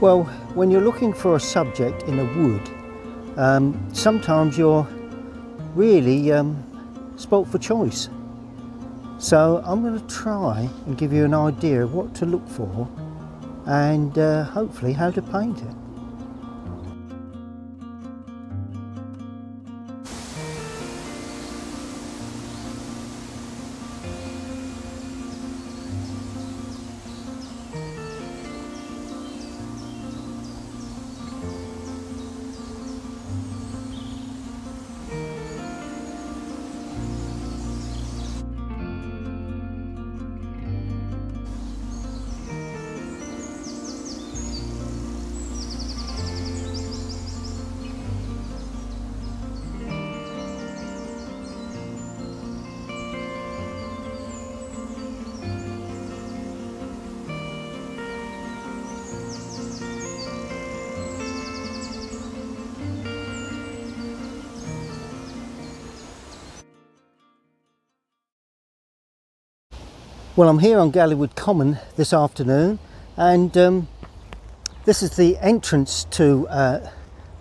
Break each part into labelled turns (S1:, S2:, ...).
S1: Well, when you're looking for a subject in a wood, sometimes you're really spoilt for choice. So I'm going to try and give you an idea of what to look for and hopefully how to paint it. Well, I'm here on Galleywood Common this afternoon, and this is the entrance to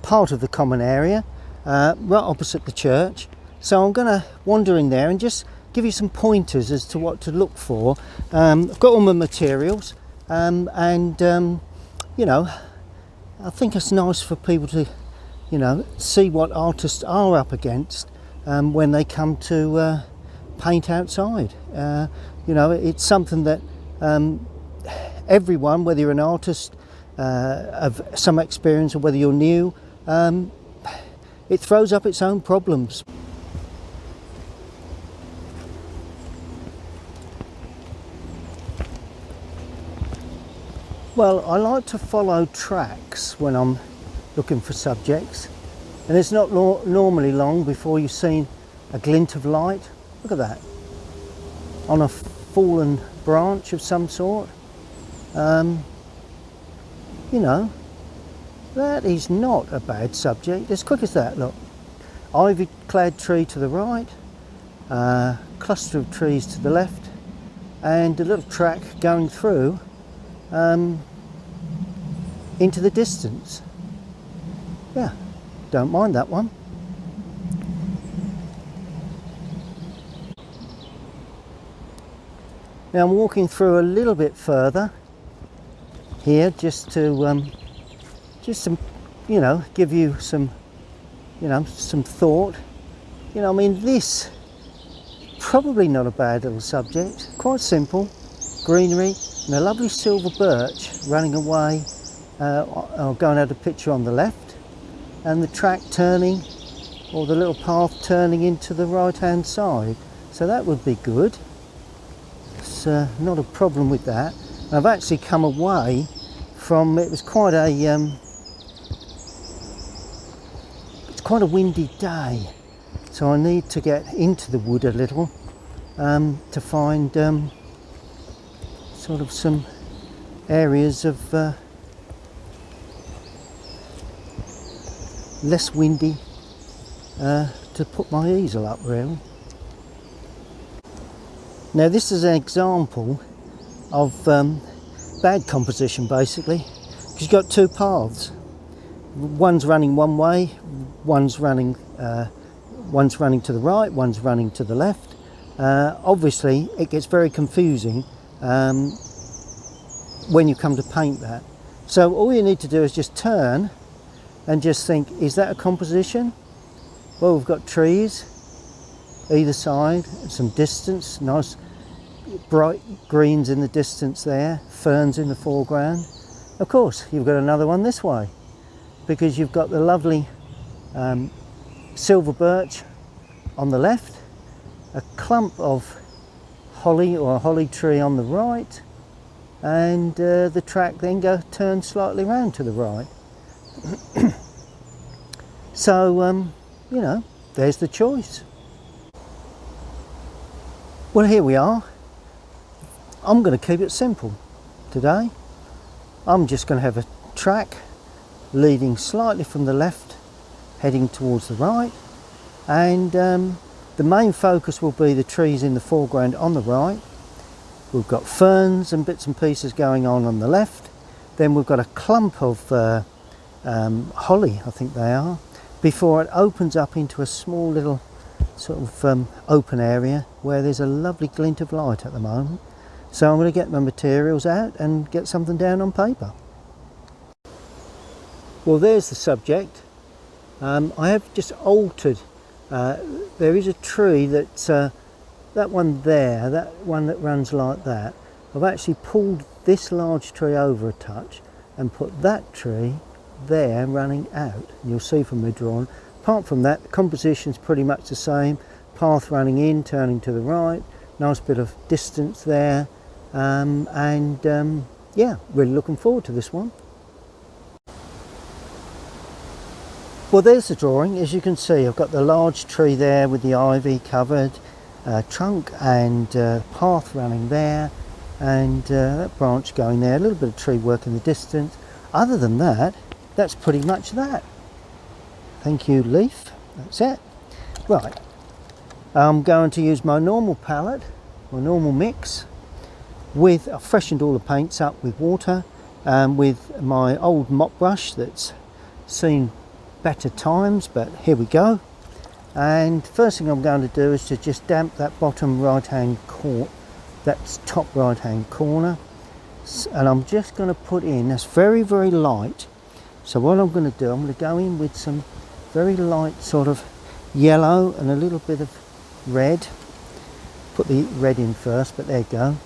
S1: part of the common area, right opposite the church. So I'm going to wander in there and just give you some pointers as to what to look for. I've got all my materials, and you know, I think it's nice for people to, you know, see what artists are up against when they come to paint outside. You know, it's something that everyone, whether you're an artist of some experience or whether you're new, it throws up its own problems. Well, I like to follow tracks when I'm looking for subjects, and it's not normally long before you've seen a glint of light. Look at that, on a fallen branch of some sort. You know, that is not a bad subject, as quick as that. Look, ivy clad tree to the right, cluster of trees to the left, and a little track going through into the distance. Yeah, don't mind that one. Now I'm walking through a little bit further here, just to you know, give you some, you know, some thought. You know, I mean, this probably not a bad little subject. Quite simple, greenery and a lovely silver birch running away, or going out a picture on the left, and the track turning, or the little path turning into the right hand side. So that would be good. Not a problem with that. I've actually come away from, it was quite a it's quite a windy day, so I need to get into the wood a little to find sort of some areas of less windy to put my easel up, really. Now this is an example of bad composition, basically, because you've got two paths. One's running one way, one's running to the right, one's running to the left. Obviously it gets very confusing when you come to paint that. So all you need to do is just turn and just think, is that a composition? Well, we've got trees either side, some distance, nice bright greens in the distance there, ferns in the foreground. Of course, you've got another one this way, because you've got the lovely silver birch on the left, a clump of holly or a holly tree on the right, and the track then turns slightly round to the right. So, you know, there's the choice. Well, here we are. I'm going to keep it simple today. I'm just going to have a track leading slightly from the left, heading towards the right, and the main focus will be the trees in the foreground on the right. We've got ferns and bits and pieces going on the left, Then we've got a clump of holly, I think they are, before it opens up into a small little sort of open area where there's a lovely glint of light at the moment. So I'm going to get my materials out and get something down on paper. Well, there's the subject. I have just altered. There is a tree that one there, that one that runs like that. I've actually pulled this large tree over a touch and put that tree there running out. You'll see from my drawing. Apart from that, the composition's pretty much the same. Path running in, turning to the right, nice bit of distance there, yeah, really looking forward to this one. Well, there's the drawing. As you can see, I've got the large tree there with the ivy covered, trunk and path running there, and that branch going there, a little bit of tree work in the distance. Other than that, that's pretty much that. Thank you, leaf. That's it. Right, I'm going to use my normal palette, my normal mix, with, I've freshened all the paints up with water, with my old mop brush that's seen better times, but here we go. And first thing I'm going to do is to just damp that bottom right hand corner, that's top right hand corner, and I'm just going to put in, that's very light. So what I'm going to do, I'm going to go in with some very light sort of yellow and a little bit of red. Put the red in first, but there you go.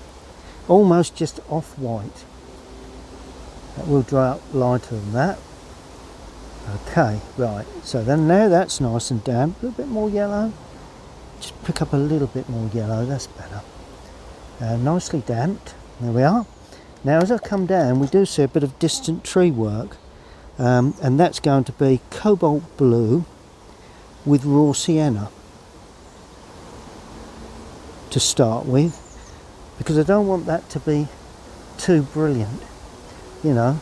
S1: Almost just off white. That will dry up lighter than that. Okay, right, so then now that's nice and damp. A little bit more yellow. Just pick up a little bit more yellow, that's better. Nicely damped, there we are. Now as I come down, we do see a bit of distant tree work. And that's going to be cobalt blue with raw sienna to start with, because I don't want that to be too brilliant, you know.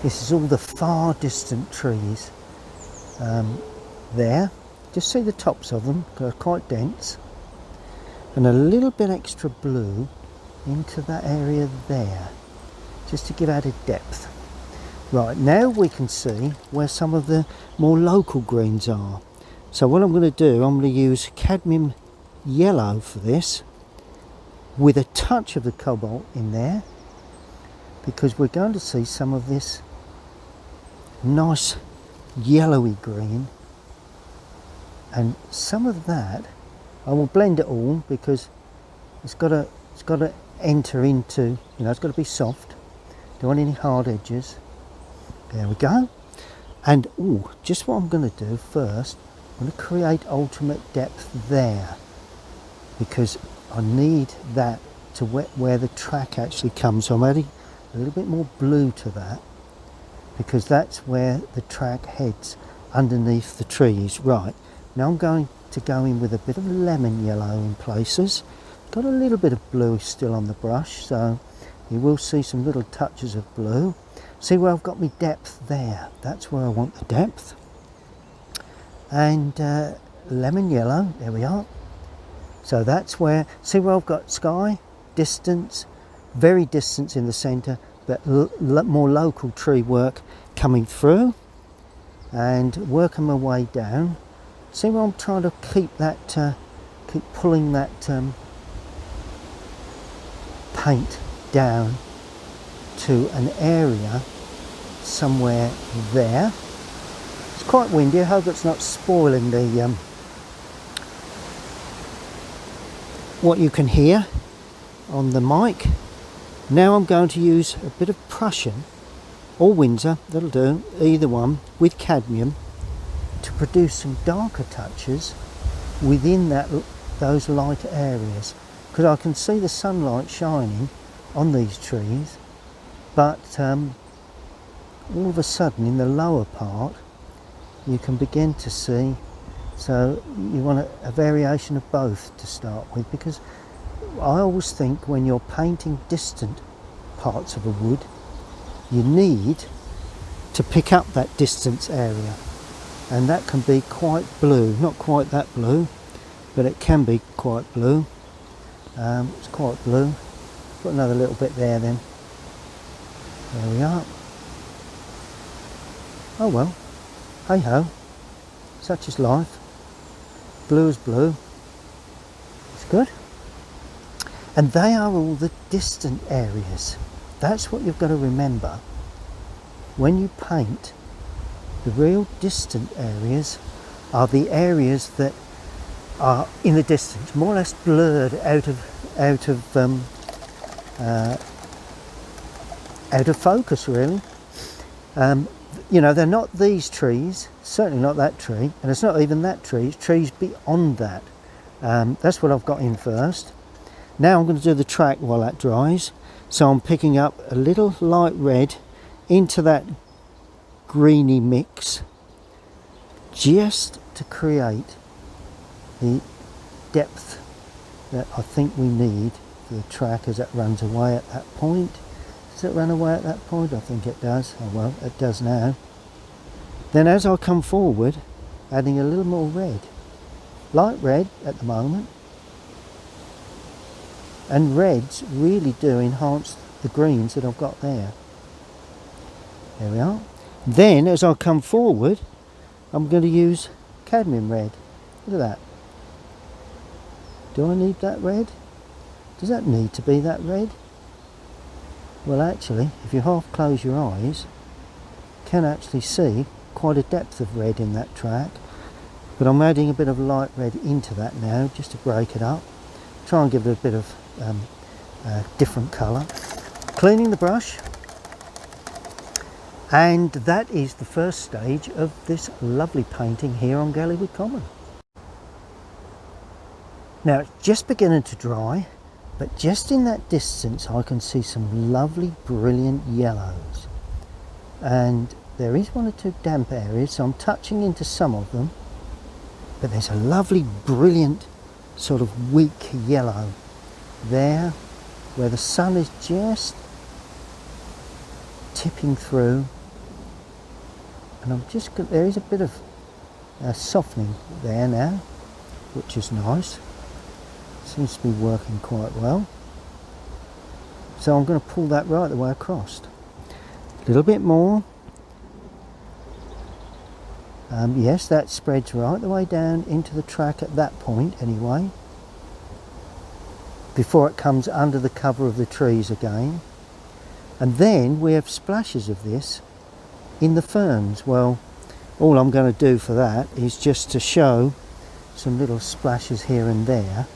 S1: This is all the far distant trees there. Just see the tops of them, they're quite dense, and a little bit extra blue into that area there, just to give added depth. Right, now we can see where some of the more local greens are. So what I'm going to do, I'm going to use cadmium yellow for this, with a touch of the cobalt in there, because we're going to see some of this nice yellowy green, and some of that I will blend it all, because it's got to enter into, you know, it's got to be soft. Don't want any hard edges. There we go. And just what I'm going to do first, I'm going to create ultimate depth there, because I need that to where the track actually comes. So I'm adding a little bit more blue to that, because that's where the track heads underneath the trees. Right, now I'm going to go in with a bit of lemon yellow in places. Got a little bit of blue still on the brush, so you will see some little touches of blue. See where I've got my depth there? That's where I want the depth. And lemon yellow, there we are. So that's where, see where I've got sky, distance, very distance in the centre, but more local tree work coming through, and working my way down. See where I'm trying to keep that, keep pulling that paint down to an area somewhere there. It's quite windy. I hope it's not spoiling the what you can hear on the mic. Now I'm going to use a bit of Prussian or Windsor, that'll do, either one, with cadmium to produce some darker touches within those light areas, because I can see the sunlight shining on these trees, but all of a sudden in the lower part you can begin to see, so you want a variation of both to start with, because I always think when you're painting distant parts of a wood, you need to pick up that distance area, and that can be quite blue, not quite that blue, but it can be quite blue. It's quite blue. Put another little bit there then. There we are. Oh well, hey ho, such is life. Blue is blue. It's good. And they are all the distant areas. That's what you've got to remember. When you paint, the real distant areas are the areas that are in the distance, more or less blurred out of focus, really. You know, they're not these trees, certainly not that tree, and it's not even that tree, it's trees beyond that. That's what I've got in first. Now I'm going to do the track while that dries. So I'm picking up a little light red into that greeny mix, just to create the depth that I think we need for the track as it runs away at that point. Does it run away at that point? I think it does. Oh well, it does now. Then as I come forward, adding a little more red. Light red at the moment. And reds really do enhance the greens that I've got there. There we are. Then as I come forward, I'm going to use cadmium red. Look at that. Do I need that red? Does that need to be that red? Well, actually, if you half close your eyes, you can actually see quite a depth of red in that track. But I'm adding a bit of light red into that now, just to break it up. Try and give it a bit of different colour. Cleaning the brush. And that is the first stage of this lovely painting here on Galleywood Common. Now it's just beginning to dry, but just in that distance I can see some lovely brilliant yellows, and there is one or two damp areas, so I'm touching into some of them, but there's a lovely brilliant sort of weak yellow there where the sun is just tipping through, and I'm just, there is a bit of softening there now, which is nice. Seems to be working quite well. So I'm going to pull that right the way across. A little bit more. Yes, that spreads right the way down into the track at that point anyway, before it comes under the cover of the trees again. And then we have splashes of this in the ferns. Well, all I'm going to do for that is just to show some little splashes here and there.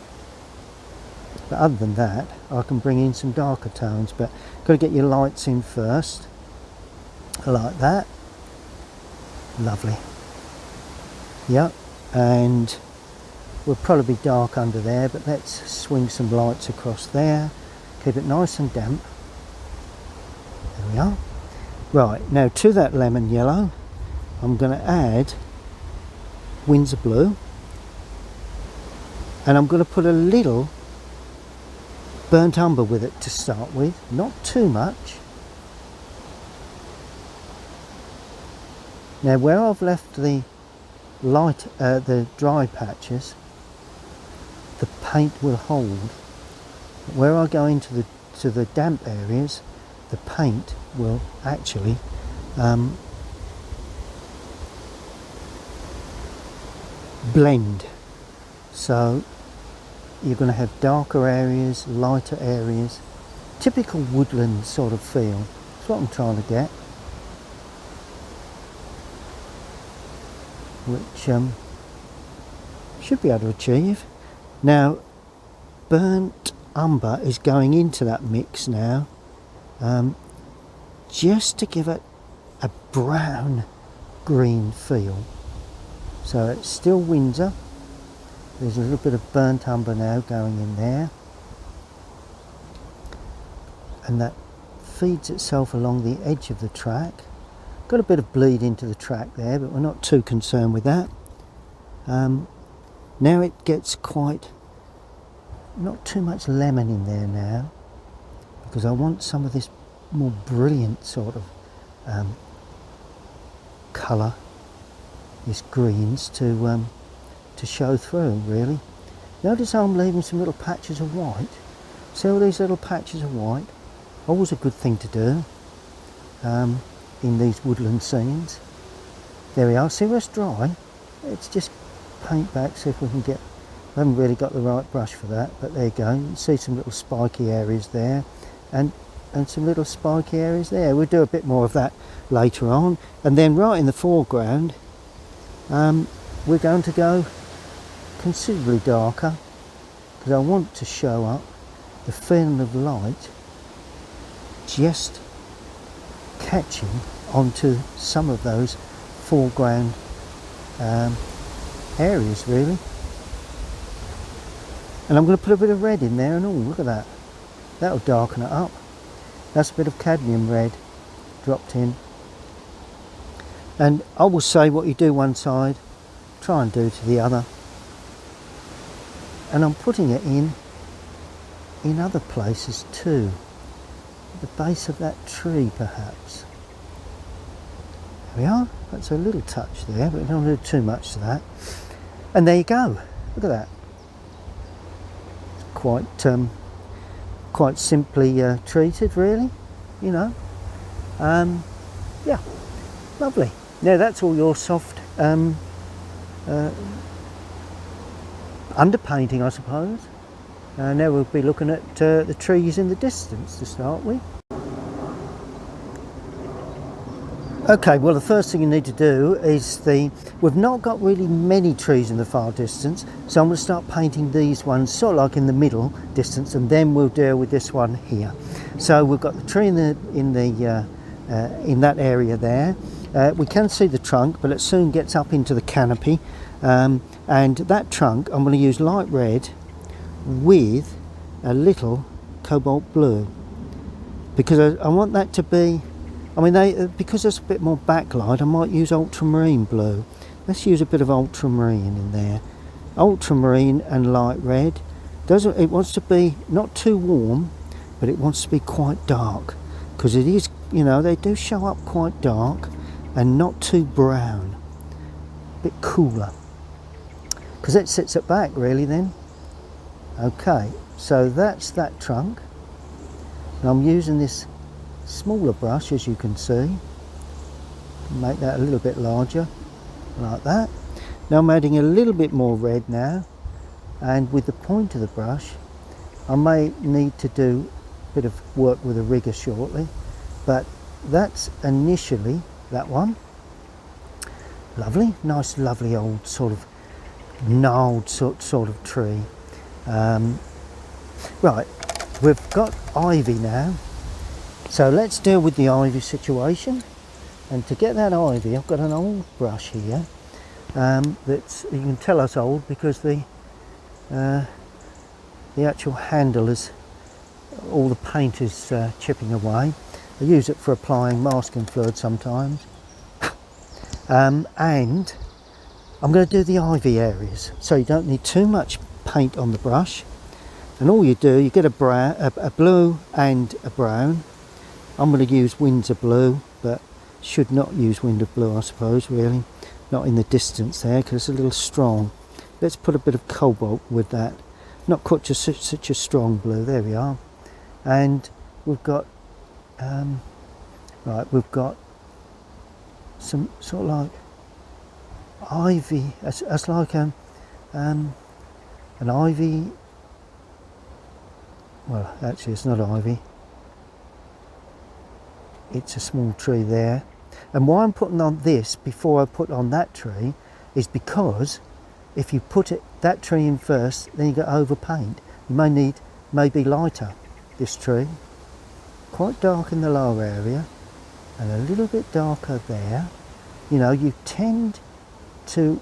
S1: But other than that, I can bring in some darker tones, but got to get your lights in first, like that. Lovely. Yep, and we'll probably be dark under there, but let's swing some lights across there, keep it nice and damp. There we are. Right, now to that lemon yellow, I'm going to add Windsor blue, and I'm going to put a little burnt umber with it to start with, not too much. Now where I've left the light, the dry patches, the paint will hold. Where I go into the damp areas, the paint will actually blend. So you're going to have darker areas, lighter areas, typical woodland sort of feel. That's what I'm trying to get, which should be able to achieve. Now burnt umber is going into that mix now, just to give it a brown green feel. So it's still Windsor. There's a little bit of burnt umber now going in there, and that feeds itself along the edge of the track. Got a bit of bleed into the track there, but we're not too concerned with that. Now it gets quite, not too much lemon in there now, because I want some of this more brilliant sort of colour, these greens, to show through, really. Notice how I'm leaving some little patches of white. See all these little patches of white? Always a good thing to do. in these woodland scenes. There we are. See where it's dry? Let's just paint back, see if we can get... I haven't really got the right brush for that, but there you go. You can see some little spiky areas there, and some little spiky areas there. We'll do a bit more of that later on. And then right in the foreground, we're going to go considerably darker, because I want to show up the feeling of light just catching onto some of those foreground areas, really. And I'm going to put a bit of red in there and all. Look at that. That'll darken it up. That's a bit of cadmium red dropped in. And I will say what you do one side, try and do to the other. And I'm putting it in other places too. The base of that tree, perhaps. There we are. That's a little touch there, but don't do too much to that. And there you go. Look at that. It's quite simply treated, really. You know. Yeah. Lovely. Now that's all your soft underpainting, I suppose. Now we'll be looking at the trees in the distance to start with. Okay, well the first thing you need to do is we've not got really many trees in the far distance, so I'm going to start painting these ones sort of like in the middle distance, and then we'll deal with this one here. So we've got the tree in that area there. We can see the trunk, but it soon gets up into the canopy, and that trunk I'm going to use light red with a little cobalt blue, because I want that to be, I mean, because there's a bit more backlight, I might use ultramarine blue. Let's use a bit of ultramarine in there. Ultramarine and light red. It wants to be not too warm, but it wants to be quite dark, because it is, you know, they do show up quite dark and not too brown. A bit cooler, because it sits at back really then. Okay, so that's that trunk, and I'm using this smaller brush, as you can see. Make that a little bit larger, like that. Now I'm adding a little bit more red now, and with the point of the brush, I may need to do a bit of work with a rigger shortly, but that's initially that one. Lovely, nice, lovely old sort of gnarled sort of tree. Right, we've got ivy now, so let's deal with the ivy situation. And to get that ivy, I've got an old brush here that's, you can tell it's old because the actual handle is, all the paint is chipping away. I use it for applying masking fluid sometimes. And I'm going to do the ivy areas, so you don't need too much paint on the brush. And all you do, you get a blue and a brown. I'm going to use Windsor blue, but should not use Windsor blue, I suppose, really. Not in the distance there, because it's a little strong. Let's put a bit of cobalt with that. Not quite just such a strong blue. There we are. And we've got, right, we've got some sort of like ivy. It's like an ivy. Well, actually, it's not ivy. It's a small tree there. And why I'm putting on this before I put on that tree is because if you put that tree in first, then you get overpaint. You may need maybe lighter, this tree. Quite dark in the lower area and a little bit darker there. You know, you tend to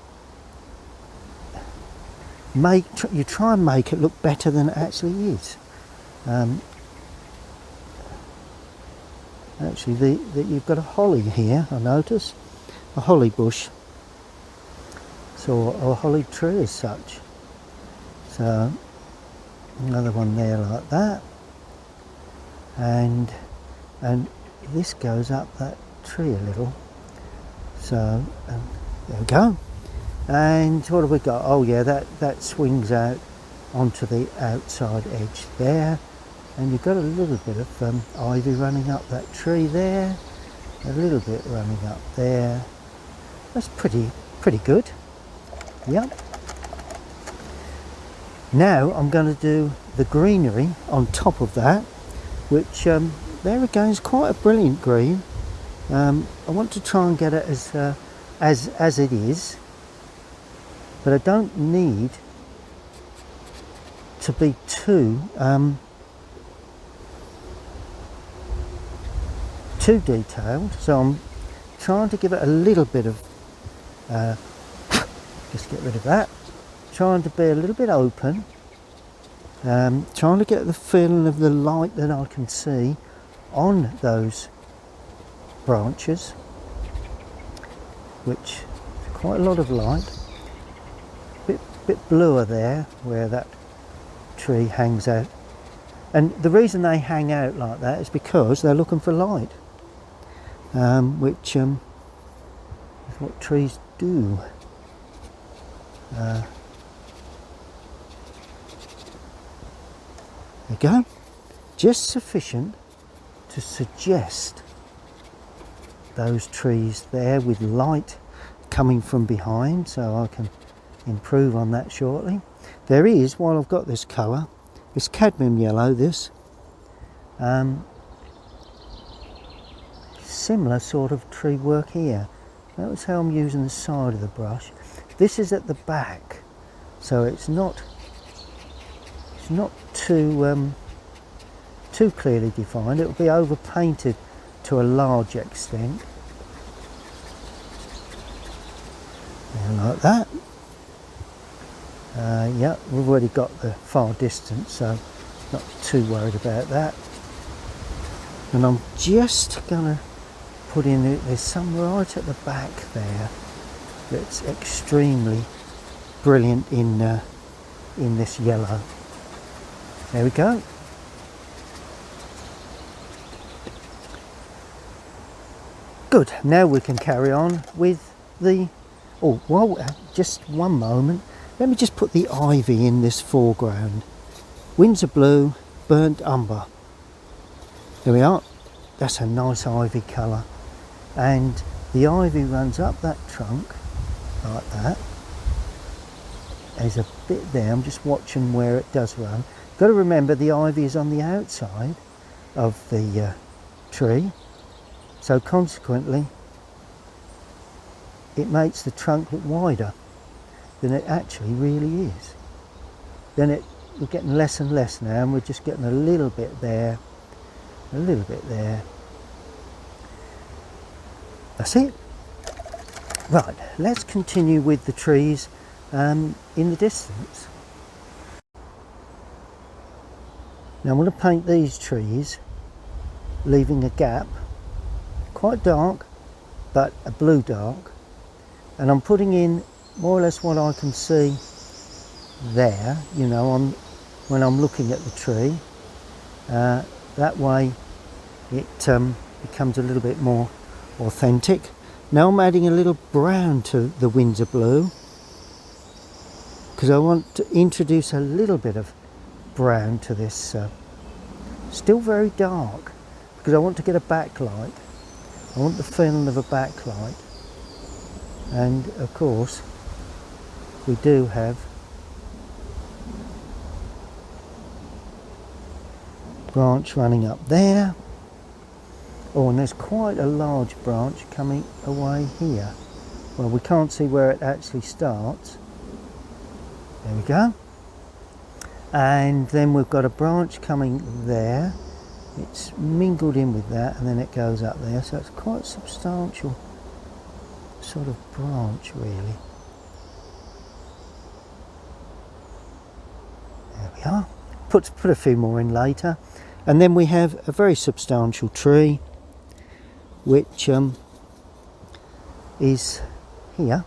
S1: you try and make it look better than it actually is. Actually, you've got a holly here, I notice, a holly bush, so a holly tree as such. So another one there like that, and this goes up that tree a little. So there we go. And what have we got? Oh yeah, that swings out onto the outside edge there. And you've got a little bit of ivy running up that tree there. a little bit running up there. That's pretty good. Yep. Now I'm going to do the greenery on top of that, which there again is quite a brilliant green. I want to try and get it as it is, but I don't need to be too detailed, so I'm trying to give it a little bit of just get rid of that, trying to be a little bit open, trying to get the feeling of the light that I can see on those branches, which is quite a lot of light. Bit bluer there where that tree hangs out, and the reason they hang out like that is because they're looking for light, which is what trees do. There you go, just sufficient to suggest those trees there with light coming from behind, so I can improve on that shortly. There is, while I've got this colour, it's cadmium yellow, this similar sort of tree work here. Notice how I'm using the side of the brush. This is at the back, so it's not too clearly defined. It will be over painted to a large extent, and like that. Yeah, we've already got the far distance, so not too worried about that. And I'm just gonna put in, there's some right at the back there that's extremely brilliant in this yellow. There we go. Good, now we can carry on with the, oh, well, just one moment. Let me just put the ivy in this foreground. Windsor blue, burnt umber. There we are. That's a nice ivy colour. And the ivy runs up that trunk like that. There's a bit there, I'm just watching where it does run. Got to remember the ivy is on the outside of the tree, so consequently it makes the trunk look wider than it actually really is. Then we're getting less and less now, and we're just getting a little bit there, a little bit there. That's it. Right, let's continue with the trees in the distance. Now I'm going to paint these trees, leaving a gap, quite dark, but a blue dark, and I'm putting in more or less what I can see there, you know, when I'm looking at the tree. That way it becomes a little bit more authentic. Now I'm adding a little brown to the Windsor blue, because I want to introduce a little bit of brown to this, still very dark, because I want to get a backlight. I want the feeling of a backlight, and of course we do have branch running up there. Oh, and there's quite a large branch coming away here. Well, we can't see where it actually starts. There we go. And then we've got a branch coming there. It's mingled in with that, and then it goes up there, so it's quite a substantial sort of branch, really. There we are. Put a few more in later, and then we have a very substantial tree, which is here.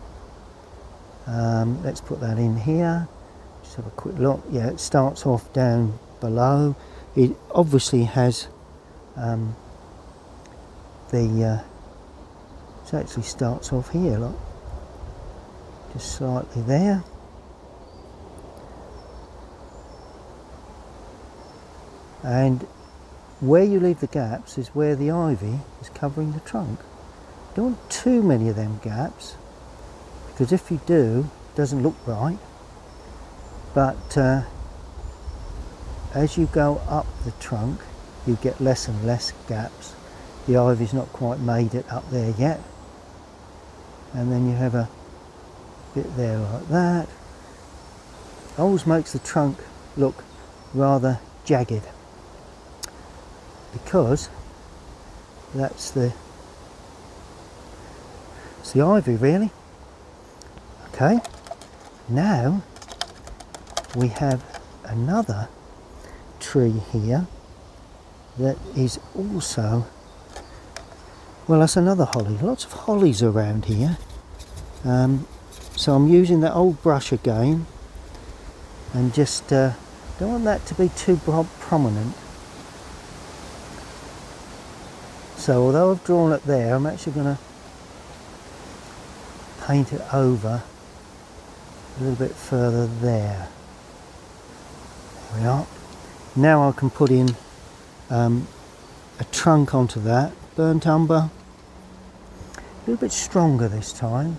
S1: Let's put that in here. Just have a quick look. Yeah, it starts off down below. It obviously has it actually starts off here, look, just slightly there. And where you leave the gaps is where the ivy is covering the trunk. Don't want too many of them gaps, because if you do, it doesn't look right. But as you go up the trunk, you get less and less gaps. The ivy's not quite made it up there yet. And then you have a bit there like that. Always makes the trunk look rather jagged, because it's the ivy really. Okay, now we have another tree here that is also, well, that's another holly. Lots of hollies around here. So I'm using that old brush again, and just don't want that to be too prominent. So although I've drawn it there, I'm actually going to paint it over a little bit further there. There we are. Now I can put in a trunk onto that, burnt umber, a little bit stronger this time.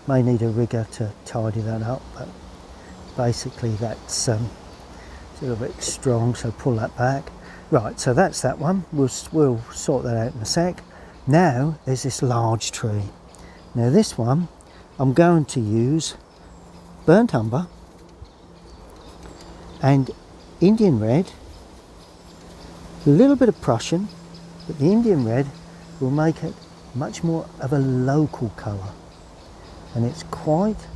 S1: May need a rigger to tidy that up, but basically that's a little bit strong, so pull that back. Right, so that's that one. We'll sort that out in a sec. Now there's this large tree. Now this one I'm going to use burnt umber and Indian red, a little bit of Prussian, but the Indian red will make it much more of a local colour. And it's quite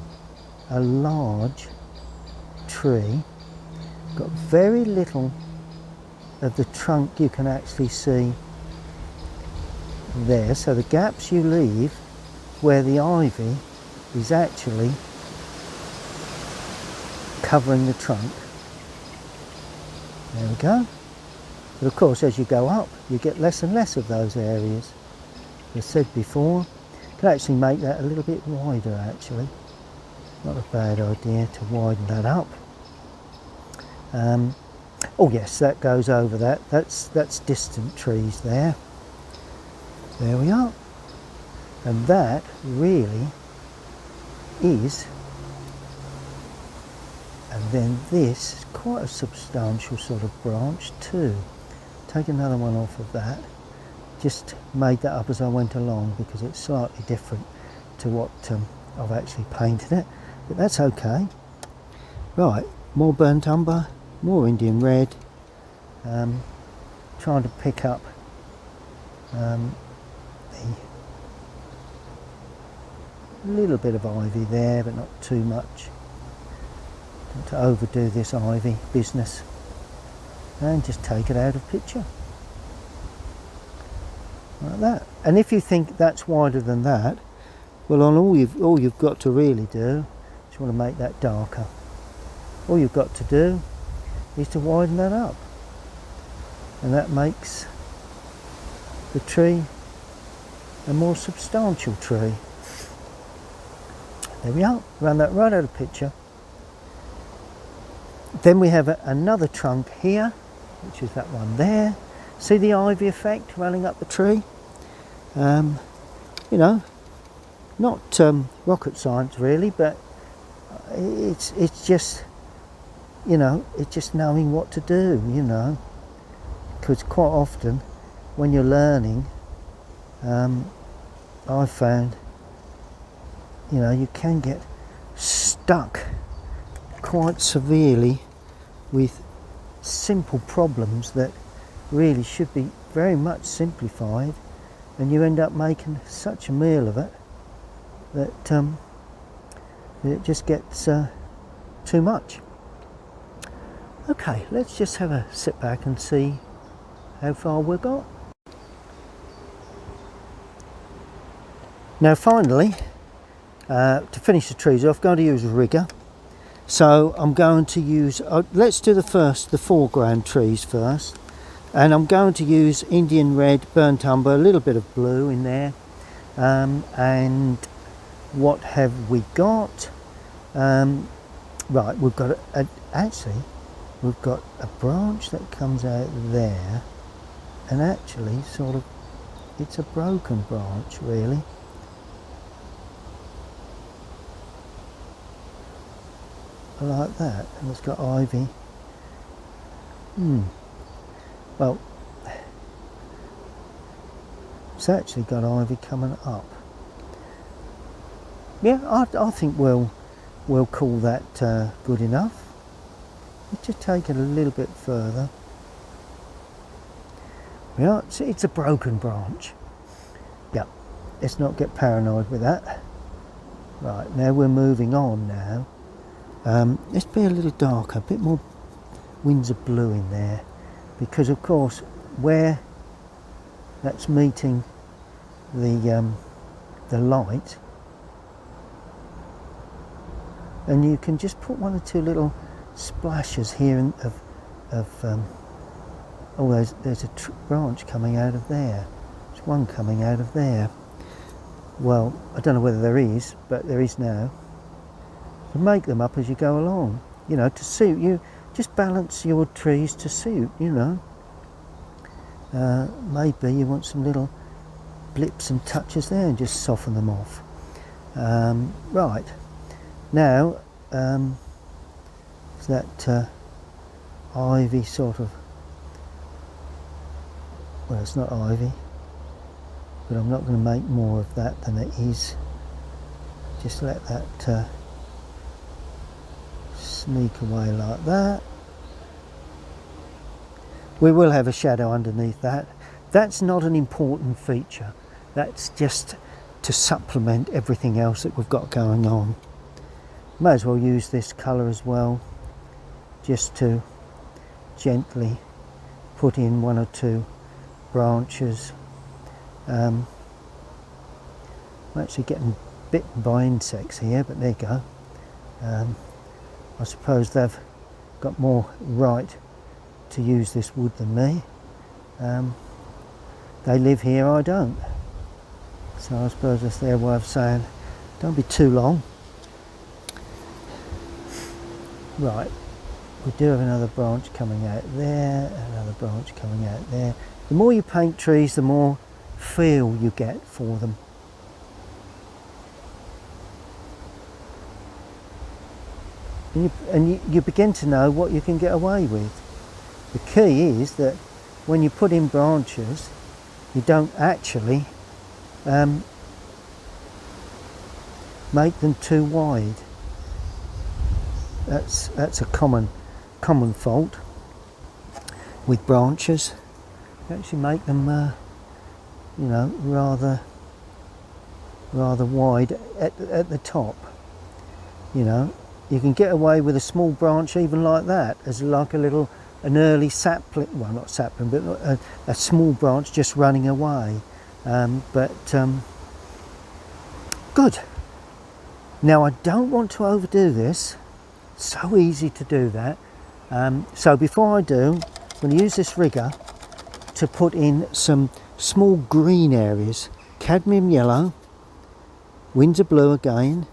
S1: a large tree. Got very little of the trunk you can actually see there. So the gaps you leave where the ivy is actually covering the trunk. There we go. But of course, as you go up, you get less and less of those areas. As I said before, you can actually make that a little bit wider actually. Not a bad idea to widen that up. Oh yes, that goes over that. That's distant trees there. There we are. And that really is, and then this is quite a substantial sort of branch too. Take another one off of that. Just made that up as I went along because it's slightly different to what I've actually painted it, but that's okay. Right, more burnt umber, more Indian red, trying to pick up the little bit of ivy there, but not too much. Don't to overdo this ivy business, and just take it out of picture like that. And if you think that's wider than that, well, on all you've got to really do is want to make that darker. All you've got to do is to widen that up, and that makes the tree a more substantial tree. There we are, run that right out of picture. Then we have another trunk here, which is that one there. See the ivy effect running up the tree? You know, not rocket science really, but it's just, you know, it's just knowing what to do, you know. Because quite often when you're learning, I've found, you know, you can get stuck quite severely with simple problems that really should be very much simplified, and you end up making such a meal of it that it just gets too much. Okay, let's just have a sit back and see how far we've got. Now finally, to finish the trees off, I'm going to use a rigger. So I'm going to use, let's do the foreground trees first. And I'm going to use Indian red, burnt umber, a little bit of blue in there. And what have we got? Right, we've got actually we've got a branch that comes out there, and actually sort of it's a broken branch really. Like that, and it's got ivy. Well, it's actually got ivy coming up. Yeah, I think we'll call that good enough. Let's just take it a little bit further. Yeah, it's a broken branch. Yeah, let's not get paranoid with that. Right, now we're moving on now. Let's be a little darker, a bit more Windsor blue in there, because of course where that's meeting the light, and you can just put one or two little splashes here oh, there's a branch coming out of there. There's one coming out of there. Well, I don't know whether there is, but there is now. You make them up as you go along, you know, to suit you. Just balance your trees to suit, you know. Maybe you want some little blips and touches there and just soften them off. Right, now that ivy sort of, well, it's not ivy, but I'm not going to make more of that than it is. Just let that sneak away like that. We will have a shadow underneath that. That's not an important feature. That's just to supplement everything else that we've got going on. May as well use this colour as well, just to gently put in one or two branches. I'm actually getting bitten by insects here, but there you go. I suppose they've got more right to use this wood than me. They live here, I don't. So I suppose that's their way of saying, don't be too long. Right, we do have another branch coming out there, another branch coming out there. The more you paint trees, the more feel you get for them. And you begin to know what you can get away with. The key is that when you put in branches, you don't actually make them too wide. That's a common fault with branches. You actually make them, you know, rather wide at the top. You know, you can get away with a small branch even like that, as like an early sapling. Well, not sapling, but a small branch just running away. Good. Now I don't want to overdo this. So easy to do that. So before I do, I'm going to use this rigger to put in some small green areas. Cadmium yellow, Windsor blue again,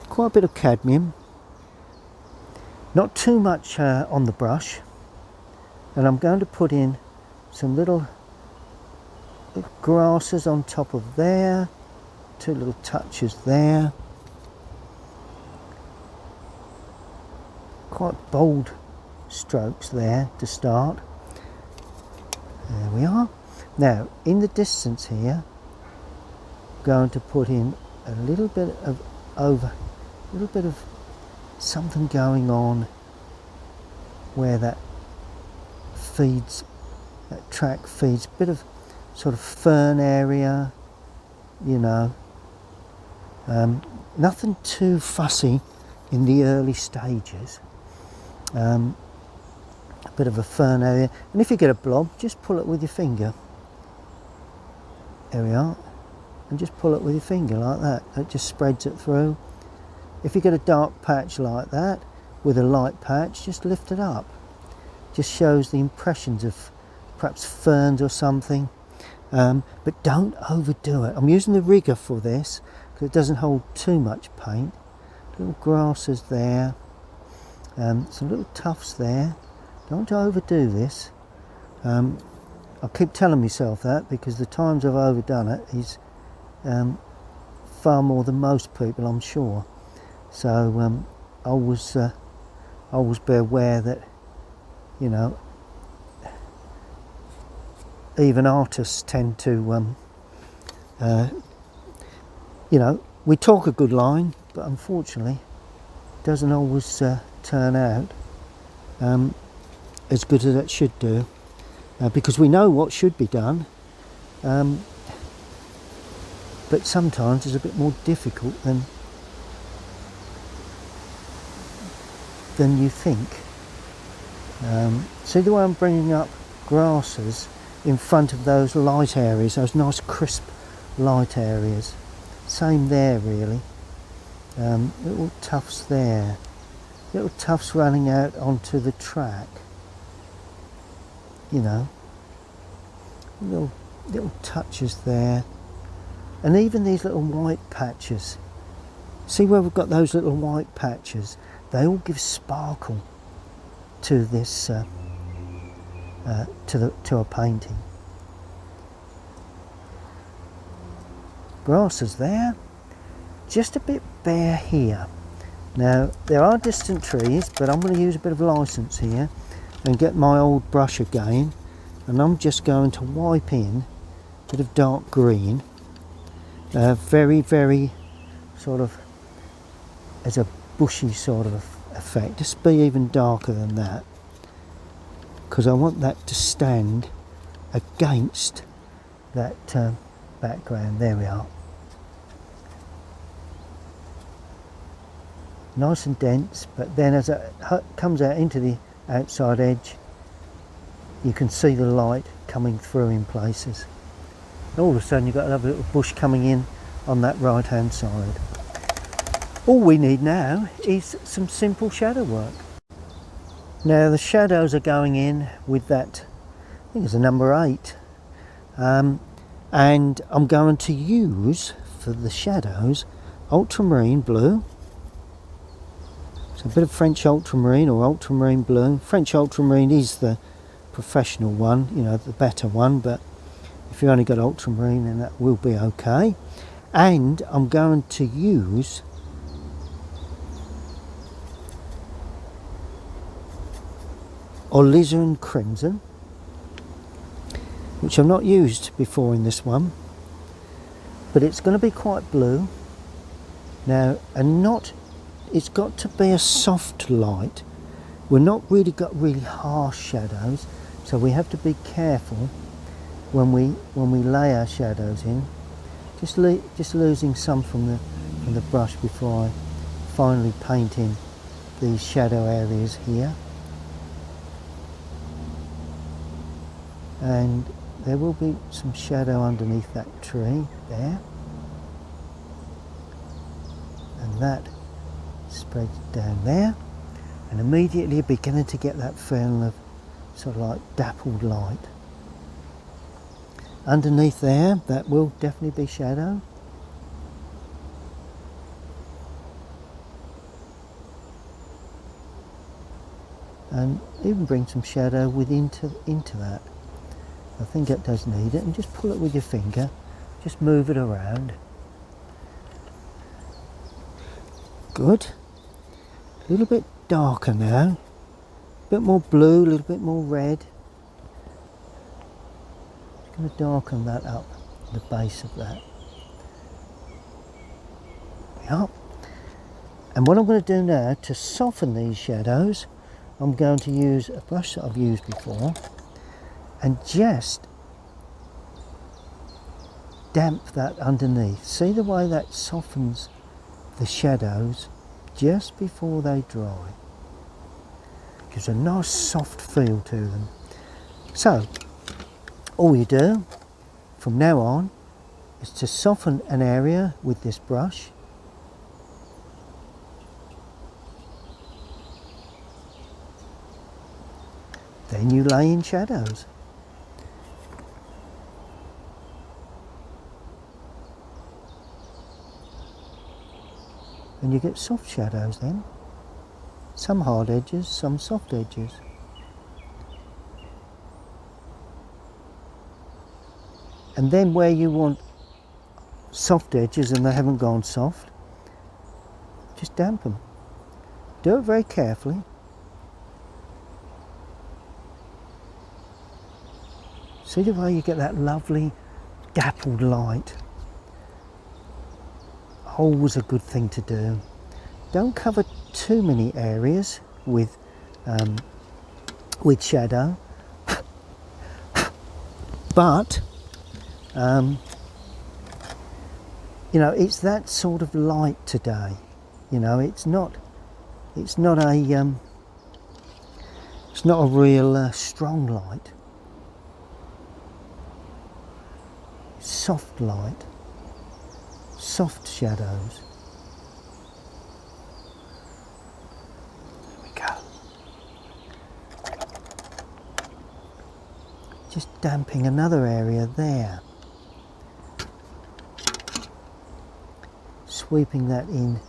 S1: quite a bit of cadmium, not too much on the brush, and I'm going to put in some little grasses on top of there, two little touches there. Quite bold strokes there to start. There we are. Now in the distance here, I'm going to put in a little bit of something going on where that feeds, that track feeds, a bit of sort of fern area, you know. Nothing too fussy in the early stages. A bit of a fern area, and if you get a blob, just pull it with your finger. There we are, and just pull it with your finger like that. It just spreads it through. If you get a dark patch like that with a light patch, just lift it up. Just shows the impressions of perhaps ferns or something, but don't overdo it. I'm using the rigger for this because it doesn't hold too much paint. Little grasses there. Some little tufts there. Don't want to overdo this. I keep telling myself that because the times I've overdone it is far more than most people, I'm sure. So always be aware that, you know, even artists tend to, you know, we talk a good line, but unfortunately it doesn't always turn out as good as it should do, because we know what should be done, but sometimes it's a bit more difficult than you think. See the way I'm bringing up grasses in front of those light areas, those nice crisp light areas. Same there really. Little tufts there, little tufts running out onto the track, you know, little touches there, and even these little white patches. See where we've got those little white patches? They all give sparkle to this, to a painting. Grasses there, just a bit bare here. Now there are distant trees, but I'm going to use a bit of license here and get my old brush again, and I'm just going to wipe in a bit of dark green, very sort of as a bushy sort of effect. Just be even darker than that, because I want that to stand against that background. There we are. Nice and dense, but then as it comes out into the outside edge, you can see the light coming through in places. All of a sudden you've got another little bush coming in on that right hand side. All we need now is some simple shadow work. Now the shadows are going in with that, I think it's a number 8, and I'm going to use for the shadows ultramarine blue. So a bit of French ultramarine or ultramarine blue. French ultramarine is the professional one, you know, the better one, but if you only got ultramarine then that will be okay. And I'm going to use alizarin crimson, which I've not used before in this one, but it's going to be quite blue now, and not, it's got to be a soft light. We're not really got really harsh shadows, so we have to be careful when we lay our shadows in. Just losing some from the brush before I finally paint in these shadow areas here. And there will be some shadow underneath that tree there, and that spreads down there, and immediately you're beginning to get that feeling of sort of like dappled light. Underneath there, that will definitely be shadow. And even bring some shadow into that. I think it does need it, and just pull it with your finger, just move it around. Good. A little bit darker now, a bit more blue, a little bit more red. Just going to darken that up, the base of that. Yep. And what I'm going to do now to soften these shadows, I'm going to use a brush that I've used before and just damp that underneath. See the way that softens the shadows just before they dry. Gives a nice soft feel to them. So all you do from now on is to soften an area with this brush, then you lay in shadows. And you get soft shadows then. some hard edges, some soft edges. And then where you want soft edges and they haven't gone soft, just damp them. Do it very carefully. See the way you get that lovely dappled light? Always a good thing to do. Don't cover too many areas with shadow, but you know, it's that sort of light today. You know, it's not a real strong light. Soft light, soft shadows. There we go. Just damping another area there. Sweeping that in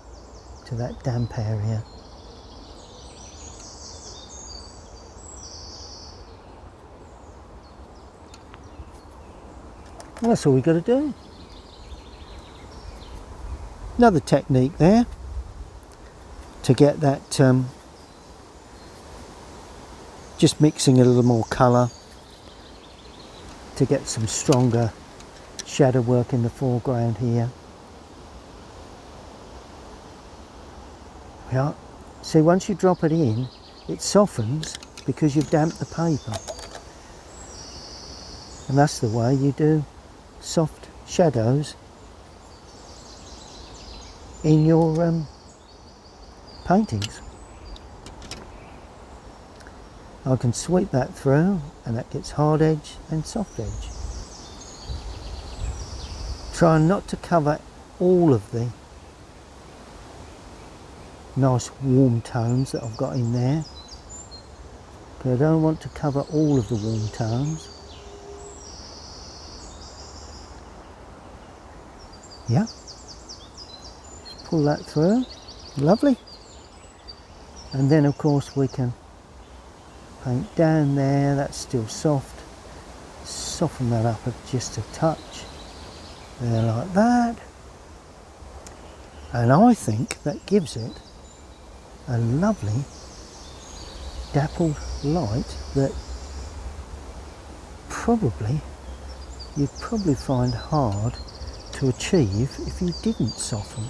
S1: to that damp area. And that's all we've got to do. Another technique there to get that, just mixing a little more colour to get some stronger shadow work in the foreground here. Yeah. See, once you drop it in, it softens because you've damped the paper. And that's the way you do soft shadows in your paintings. I can sweep that through and that gets hard edge and soft edge. Try not to cover all of the nice warm tones that I've got in there, but I don't want to cover all of the warm tones. Yeah, just pull that through, lovely. And then of course we can paint down there, that's still soft, soften that up just a touch, there like that. And I think that gives it a lovely dappled light that you'd probably find hard to achieve if you didn't soften.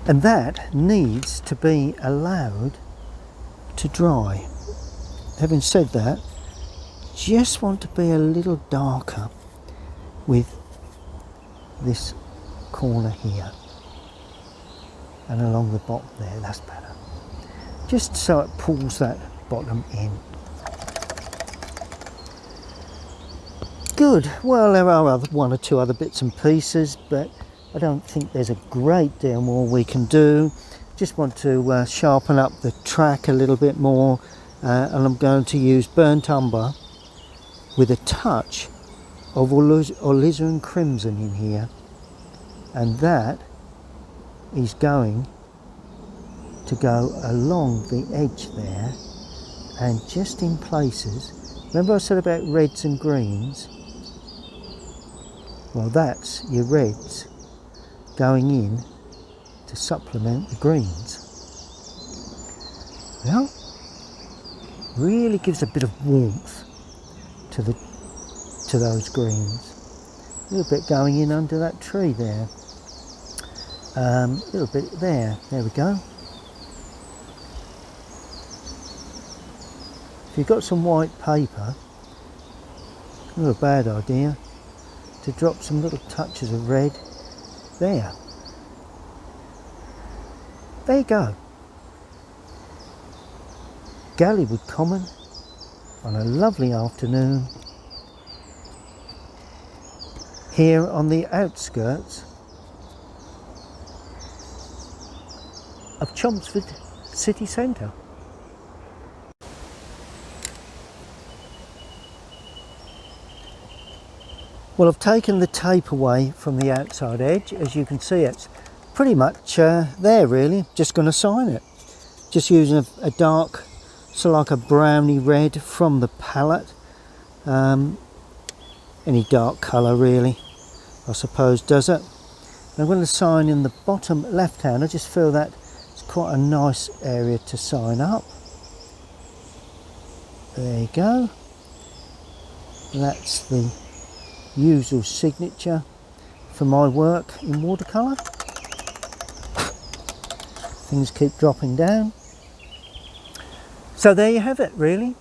S1: And that needs to be allowed to dry. Having said that, just want to be a little darker with this corner here and along the bottom there, that's better. Just so it pulls that bottom in. Good. Well, there are one or two other bits and pieces, but I don't think there's a great deal more we can do. Just want to sharpen up the track a little bit more, and I'm going to use burnt umber with a touch of alizarin crimson in here, and that is going to go along the edge there and just in places. Remember I said about reds and greens? Well, that's your reds going in to supplement the greens. Well, really gives a bit of warmth to those greens. A little bit going in under that tree there. A little bit there. There we go. If you've got some white paper, not a bad idea to drop some little touches of red there. There you go. Galleywood Common on a lovely afternoon here on the outskirts of Chelmsford city centre. Well, I've taken the tape away from the outside edge. As you can see, it's pretty much there really. Just going to sign it. Just using a dark, so like a browny red from the palette. Any dark colour really, I suppose, does it. I'm going to sign in the bottom left hand. I just feel that it's quite a nice area to sign up. There you go. That's the usual signature for my work in watercolour. Things keep dropping down. So there you have it really.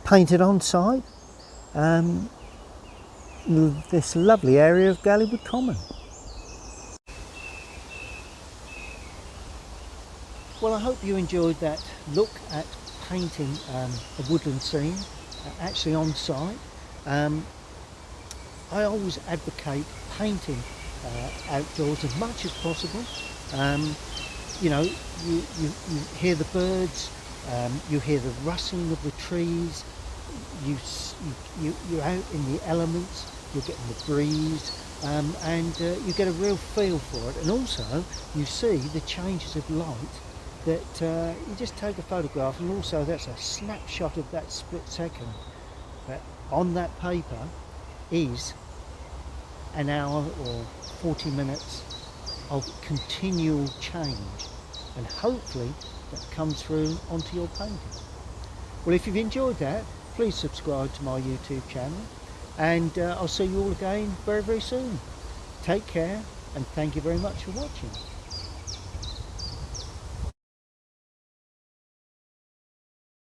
S1: Painted on site. This lovely area of Galleywood Common. Well, I hope you enjoyed that look at painting a woodland scene actually on site. I always advocate painting outdoors as much as possible. You know, you hear the birds, you hear the rustling of the trees, you're out in the elements, you're getting the breeze, and you get a real feel for it. And also you see the changes of light that you just take a photograph, and also that's a snapshot of that split second. But on that paper is an hour or 40 minutes of continual change, and hopefully that comes through onto your painting. Well, if you've enjoyed that, please subscribe to my YouTube channel, and I'll see you all again very, very soon. Take care, and thank you very much for watching.